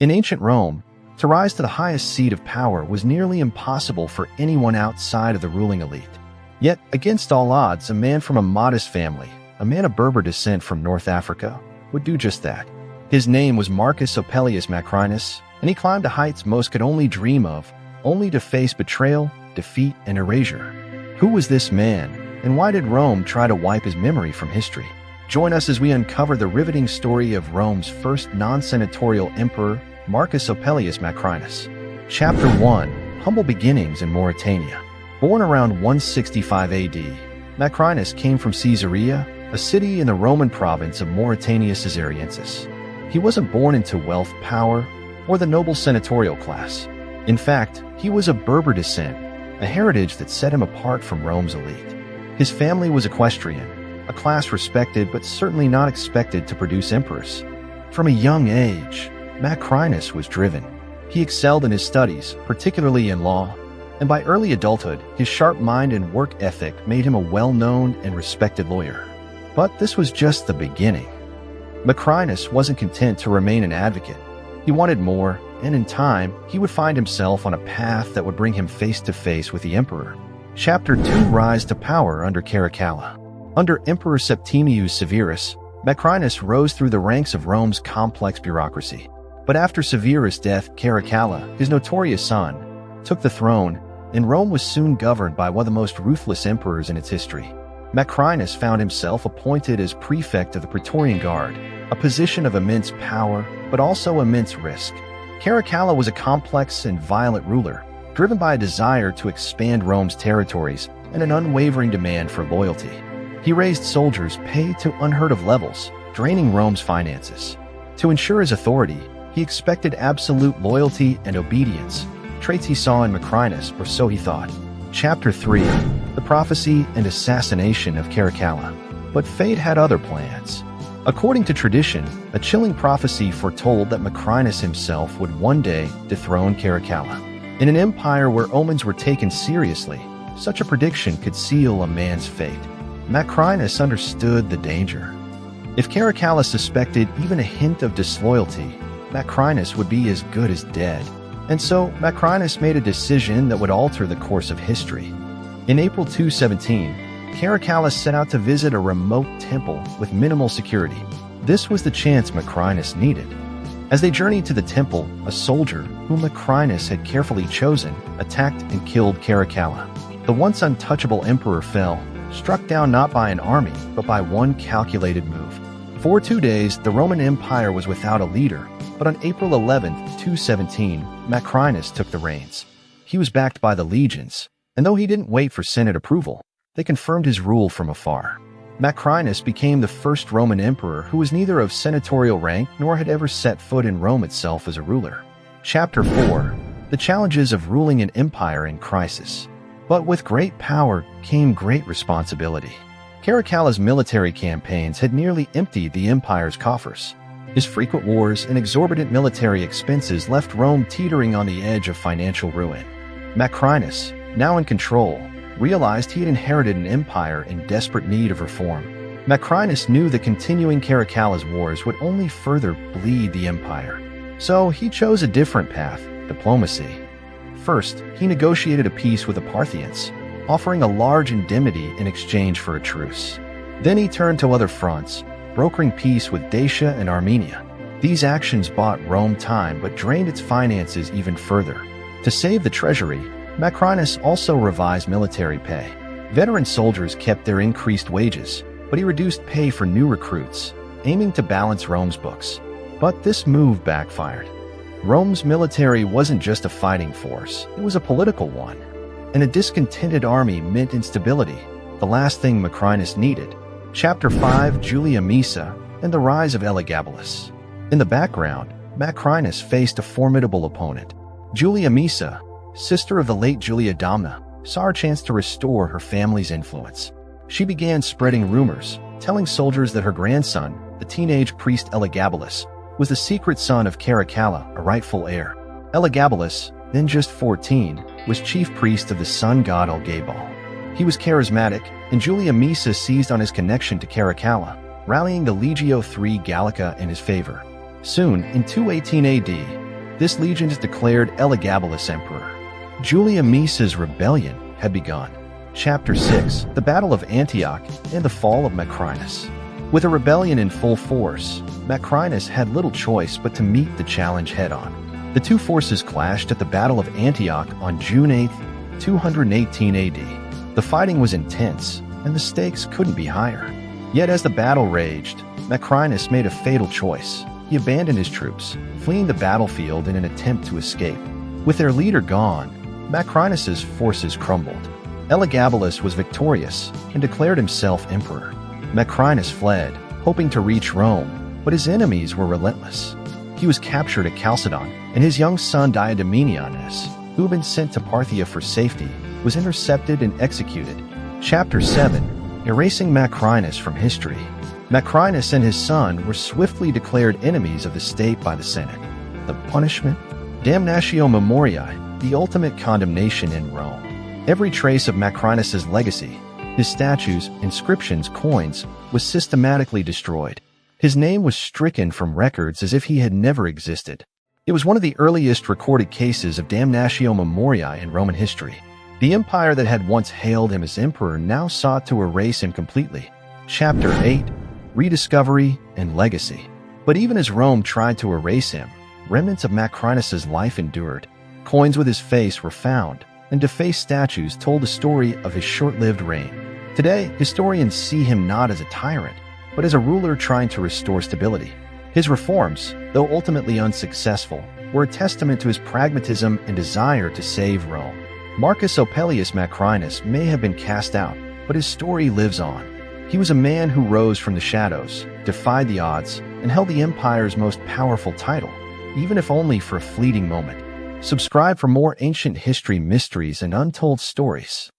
In ancient Rome, to rise to the highest seat of power was nearly impossible for anyone outside of the ruling elite. Yet, against all odds, a man from a modest family, a man of Berber descent from North Africa, would do just that. His name was Marcus Opelius Macrinus, and he climbed to heights most could only dream of, only to face betrayal, defeat, and erasure. Who was this man, and why did Rome try to wipe his memory from history? Join us as we uncover the riveting story of Rome's first non-senatorial emperor, Marcus Opelius Macrinus. Chapter 1: Humble Beginnings in Mauritania. Born around 165 AD, Macrinus came from Caesarea, a city in the Roman province of Mauritania Caesariensis. He wasn't born into wealth, power, or the noble senatorial class. In fact, he was of Berber descent, a heritage that set him apart from Rome's elite. His family was Equestrian, a class respected but certainly not expected to produce emperors. From a young age, Macrinus was driven. He excelled in his studies, particularly in law, and by early adulthood, his sharp mind and work ethic made him a well-known and respected lawyer. But this was just the beginning. Macrinus wasn't content to remain an advocate. He wanted more, and in time, he would find himself on a path that would bring him face to face with the emperor. Chapter 2: Rise to Power under Caracalla. Under Emperor Septimius Severus, Macrinus rose through the ranks of Rome's complex bureaucracy. But after Severus' death, Caracalla, his notorious son, took the throne, and Rome was soon governed by one of the most ruthless emperors in its history. Macrinus found himself appointed as prefect of the Praetorian Guard, a position of immense power, but also immense risk. Caracalla was a complex and violent ruler, driven by a desire to expand Rome's territories and an unwavering demand for loyalty. He raised soldiers paid to unheard-of levels, draining Rome's finances. To ensure his authority, he expected absolute loyalty and obedience, traits he saw in Macrinus, or so he thought. Chapter 3: The Prophecy and Assassination of Caracalla. But fate had other plans. According to tradition, a chilling prophecy foretold that Macrinus himself would one day dethrone Caracalla. In an empire where omens were taken seriously, such a prediction could seal a man's fate. Macrinus understood the danger. If Caracalla suspected even a hint of disloyalty, Macrinus would be as good as dead. And so, Macrinus made a decision that would alter the course of history. In April 217, Caracalla set out to visit a remote temple with minimal security. This was the chance Macrinus needed. As they journeyed to the temple, a soldier, whom Macrinus had carefully chosen, attacked and killed Caracalla. The once untouchable emperor fell, struck down not by an army, but by one calculated move. For 2 days, the Roman Empire was without a leader, but on April 11, 217, Macrinus took the reins. He was backed by the legions, and though he didn't wait for Senate approval, they confirmed his rule from afar. Macrinus became the first Roman emperor who was neither of senatorial rank nor had ever set foot in Rome itself as a ruler. Chapter 4: The Challenges of Ruling an Empire in Crisis. But with great power came great responsibility. Caracalla's military campaigns had nearly emptied the empire's coffers. His frequent wars and exorbitant military expenses left Rome teetering on the edge of financial ruin. Macrinus, now in control, realized he had inherited an empire in desperate need of reform. Macrinus knew that continuing Caracalla's wars would only further bleed the empire. So he chose a different path: diplomacy. First, he negotiated a peace with the Parthians, offering a large indemnity in exchange for a truce. Then he turned to other fronts, brokering peace with Dacia and Armenia. These actions bought Rome time but drained its finances even further. To save the treasury, Macrinus also revised military pay. Veteran soldiers kept their increased wages, but he reduced pay for new recruits, aiming to balance Rome's books. But this move backfired. Rome's military wasn't just a fighting force, it was a political one. And a discontented army meant instability, the last thing Macrinus needed. Chapter 5: Julia Misa and the Rise of Elagabalus. In the background, Macrinus faced a formidable opponent. Julia Misa, sister of the late Julia Domna, saw her chance to restore her family's influence. She began spreading rumors, telling soldiers that her grandson, the teenage priest Elagabalus, was the secret son of Caracalla, a rightful heir. Elagabalus, then just 14, was chief priest of the sun god Elgabal. He was charismatic, and Julia Misa seized on his connection to Caracalla, rallying the Legio III Gallica in his favor. Soon, in 218 AD, This legion is declared Elagabalus Emperor. Julia Maece's rebellion had begun. Chapter 6: The Battle of Antioch and the Fall of Macrinus. With a rebellion in full force, Macrinus had little choice but to meet the challenge head-on. The two forces clashed at the Battle of Antioch on June 8, 218 AD. The fighting was intense, and the stakes couldn't be higher. Yet as the battle raged, Macrinus made a fatal choice. He abandoned his troops, fleeing the battlefield in an attempt to escape. With their leader gone, Macrinus's forces crumbled. Elagabalus was victorious and declared himself emperor. Macrinus fled, hoping to reach Rome, but his enemies were relentless. He was captured at Chalcedon, and his young son Diademenianus, who had been sent to Parthia for safety, was intercepted and executed. Chapter 7: Erasing Macrinus from history. Macrinus and his son were swiftly declared enemies of the state by the Senate. The punishment? Damnatio memoriae, the ultimate condemnation in Rome. Every trace of Macrinus's legacy, his statues, inscriptions, coins, was systematically destroyed. His name was stricken from records as if he had never existed. It was one of the earliest recorded cases of damnatio memoriae in Roman history. The empire that had once hailed him as emperor now sought to erase him completely. Chapter 8: Rediscovery and Legacy. But even as Rome tried to erase him, remnants of Macrinus's life endured. Coins with his face were found, and defaced statues told the story of his short-lived reign. Today, historians see him not as a tyrant, but as a ruler trying to restore stability. His reforms, though ultimately unsuccessful, were a testament to his pragmatism and desire to save Rome. Marcus Opelius Macrinus may have been cast out, but his story lives on. He was a man who rose from the shadows, defied the odds, and held the empire's most powerful title, even if only for a fleeting moment. Subscribe for more ancient history mysteries and untold stories.